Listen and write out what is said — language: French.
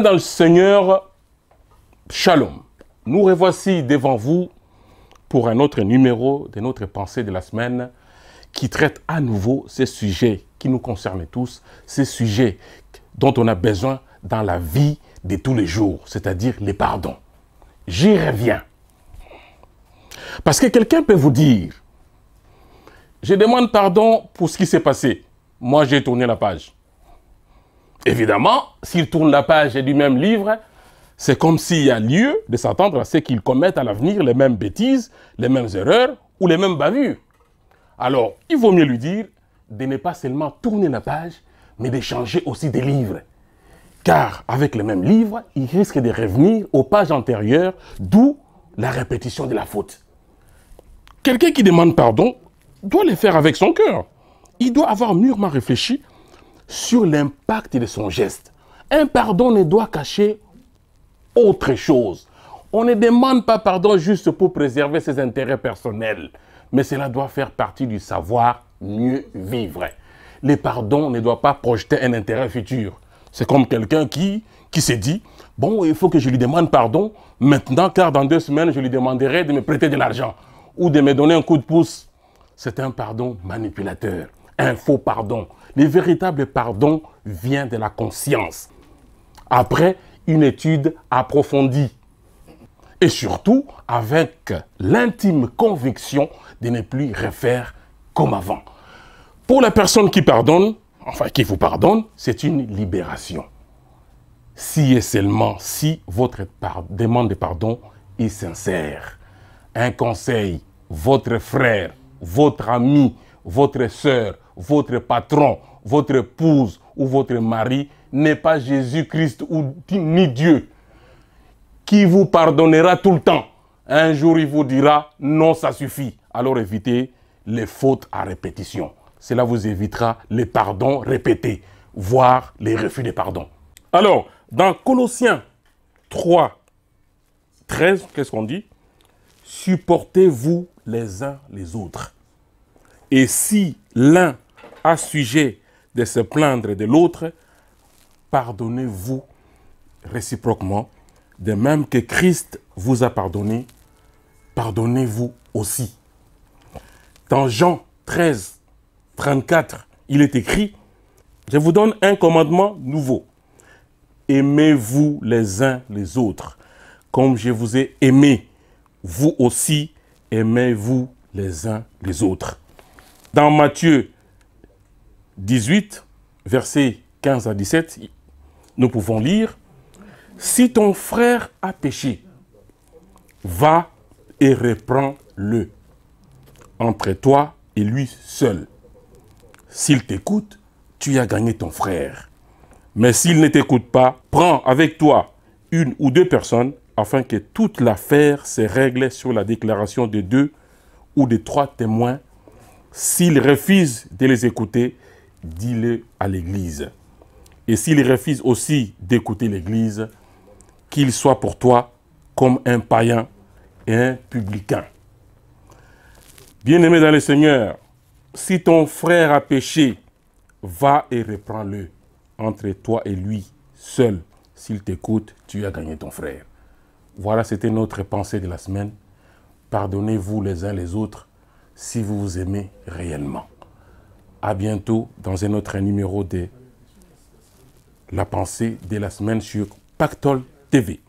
Bien-aimés dans le Seigneur, Shalom. Nous revoici devant vous pour un autre numéro de notre pensée de la semaine qui traite à nouveau ces sujets qui nous concernent tous, ces sujets dont on a besoin dans la vie de tous les jours, c'est-à-dire les pardons. J'y reviens. Parce que quelqu'un peut vous dire, je demande pardon pour ce qui s'est passé. Moi, j'ai tourné la page. Évidemment, s'il tourne la page du même livre, c'est comme s'il y a lieu de s'attendre à ce qu'il commette à l'avenir les mêmes bêtises, les mêmes erreurs ou les mêmes bavures. Alors, il vaut mieux lui dire de ne pas seulement tourner la page, mais de changer aussi des livres. Car avec le même livre, il risque de revenir aux pages antérieures, d'où la répétition de la faute. Quelqu'un qui demande pardon doit le faire avec son cœur. Il doit avoir mûrement réfléchi sur l'impact de son geste. Un pardon ne doit cacher autre chose. On ne demande pas pardon juste pour préserver ses intérêts personnels, mais cela doit faire partie du savoir mieux vivre. Le pardon ne doit pas projeter un intérêt futur. C'est comme quelqu'un qui se dit, bon, il faut que je lui demande pardon maintenant, car dans 2 semaines, je lui demanderai de me prêter de l'argent ou de me donner un coup de pouce. C'est un pardon manipulateur, un faux pardon. Le véritable pardon vient de la conscience, après une étude approfondie. Et surtout, avec l'intime conviction de ne plus refaire comme avant. Pour la personne qui pardonne, enfin qui vous pardonne, c'est une libération. Si et seulement si votre demande de pardon est sincère. Un conseil, votre frère, votre ami, votre sœur, votre patron, votre épouse ou votre mari n'est pas Jésus-Christ ou ni Dieu qui vous pardonnera tout le temps. Un jour, il vous dira non, ça suffit. Alors évitez les fautes à répétition. Cela vous évitera les pardons répétés, voire les refus de pardon. Alors, dans Colossiens 3, 13, qu'est-ce qu'on dit? Supportez-vous les uns les autres. Et si l'un a sujet de se plaindre de l'autre, pardonnez-vous réciproquement, de même que Christ vous a pardonné, pardonnez-vous aussi. Dans Jean 13, 34, il est écrit, je vous donne un commandement nouveau. Aimez-vous les uns les autres, comme je vous ai aimé. Vous aussi, aimez-vous les uns les autres. Dans Matthieu 18, versets 15 à 17, nous pouvons lire, « Si ton frère a péché, va et reprends-le entre toi et lui seul. S'il t'écoute, tu as gagné ton frère. Mais s'il ne t'écoute pas, prends avec toi 1 ou 2 personnes afin que toute l'affaire se règle sur la déclaration de 2 ou de 3 témoins. S'il refuse de les écouter, dis-le à l'Église. Et s'il refuse aussi d'écouter l'Église, qu'il soit pour toi comme un païen et un publicain. » Bien-aimé dans le Seigneur, si ton frère a péché, va et reprends-le entre toi et lui seul. S'il t'écoute, tu as gagné ton frère. Voilà, c'était notre pensée de la semaine. Pardonnez-vous les uns les autres si vous vous aimez réellement. À bientôt dans un autre numéro de la pensée de la semaine sur Pactole TV.